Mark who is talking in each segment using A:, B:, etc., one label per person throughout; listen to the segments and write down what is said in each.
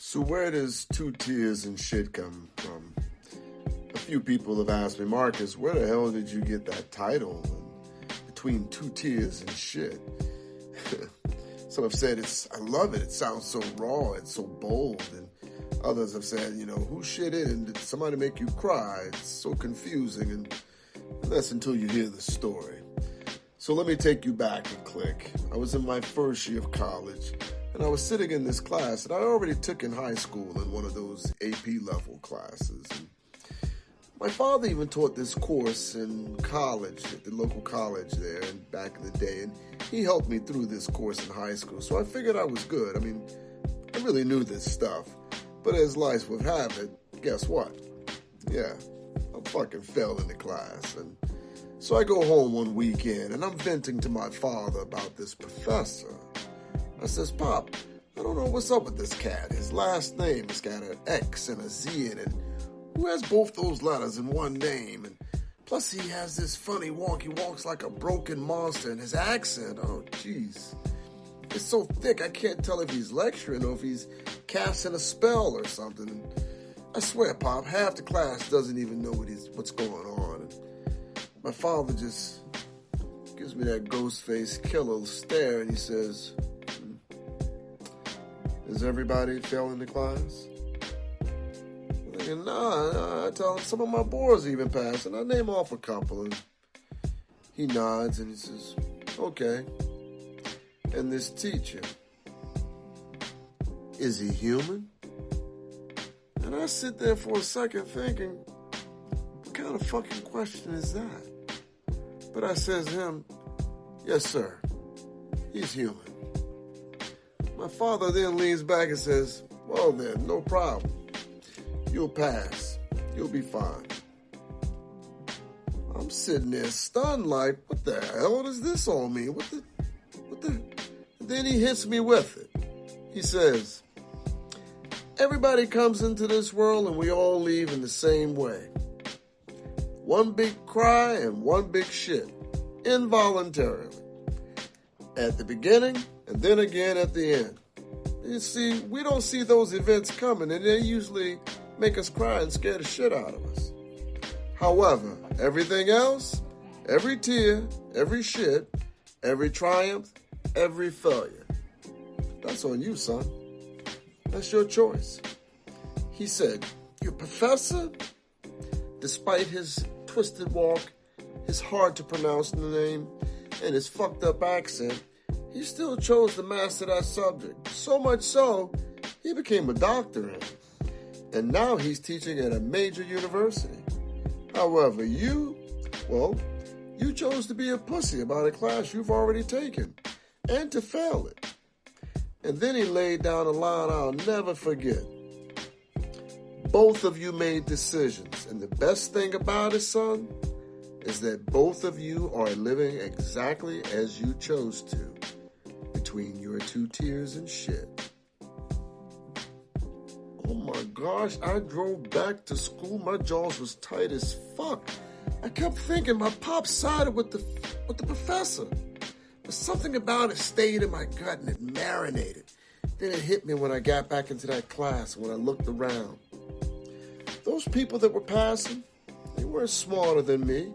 A: So where does two tears and shit come from? A few people have asked me, Marcus, where the hell did you get that title? Between two tears and shit. Some have said I love it. It sounds so raw. It's so bold. And others have said, who shit in? Did somebody make you cry? It's so confusing. And that's until you hear the story. So let me take you back a click. I was in my first year of college, and I was sitting in this class that I already took in high school in one of those AP level classes. And my father even taught this course in college, at the local college there and back in the day, and he helped me through this course in high school. So I figured I was good. I mean, I really knew this stuff. But as life would have it, guess what? Yeah, I fucking fell in the class. And so I go home one weekend, and I'm venting to my father about this professor. I says, Pop, I don't know what's up with this cat. His last name has got an X and a Z in it. Who has both those letters in one name? And plus he has this funny walk. He walks like a broken monster, and his accent, oh, jeez. It's so thick, I can't tell if he's lecturing or if he's casting a spell or something. And I swear, Pop, half the class doesn't even know what's going on. And my father just gives me that ghost-faced killer stare, and he says, Is everybody failing the class? I'm thinking, nah, I tell him some of my boys even passed, and I name off a couple, and he nods, and he says, okay. And this teacher, is he human? And I sit there for a second thinking, what kind of fucking question is that? But I says to him, yes, sir, he's human. My father then leans back and says, well then, no problem. You'll pass. You'll be fine. I'm sitting there stunned like, what the hell does this all mean? What the? And then he hits me with it. He says, everybody comes into this world and we all leave in the same way. One big cry and one big shit, involuntarily. At the beginning and then again at the end. You see, we don't see those events coming, and they usually make us cry and scare the shit out of us. However, everything else, every tear, every shit, every triumph, every failure, that's on you, son. That's your choice. He said, your professor, despite his twisted walk, his hard to pronounce name, and his fucked up accent, he still chose to master that subject. So much so, he became a doctor in it. And now he's teaching at a major university. However, you chose to be a pussy about a class you've already taken, and to fail it. And then he laid down a line I'll never forget. Both of you made decisions, and the best thing about it, son, is that both of you are living exactly as you chose to, between your two tears and shit. Oh my gosh, I drove back to school, my jaws was tight as fuck. I kept thinking my pop sided with the professor. But something about it stayed in my gut and it marinated. Then it hit me when I got back into that class, when I looked around. Those people that were passing, they weren't smarter than me.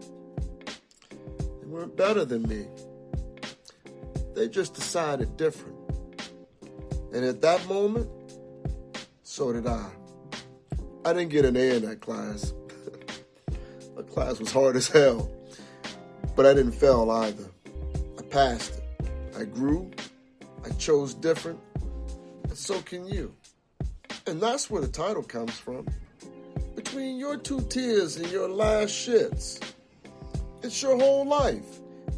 A: They weren't better than me. They just decided different. And at that moment, so did I. I didn't get an A in that class. The class was hard as hell. But I didn't fail either. I passed it. I grew. I chose different. And so can you. And that's where the title comes from. Between your two tears and your last shits. It's your whole life.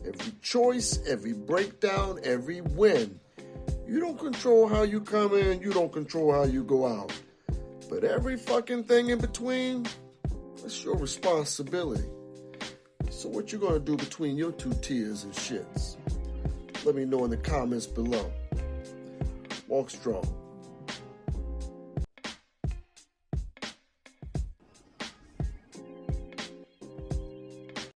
A: Every choice, every breakdown, every win. You don't control how you come in. You don't control how you go out. But every fucking thing in between, that's your responsibility. So what you gonna do between your two tears and shits? Let me know in the comments below. Walk strong.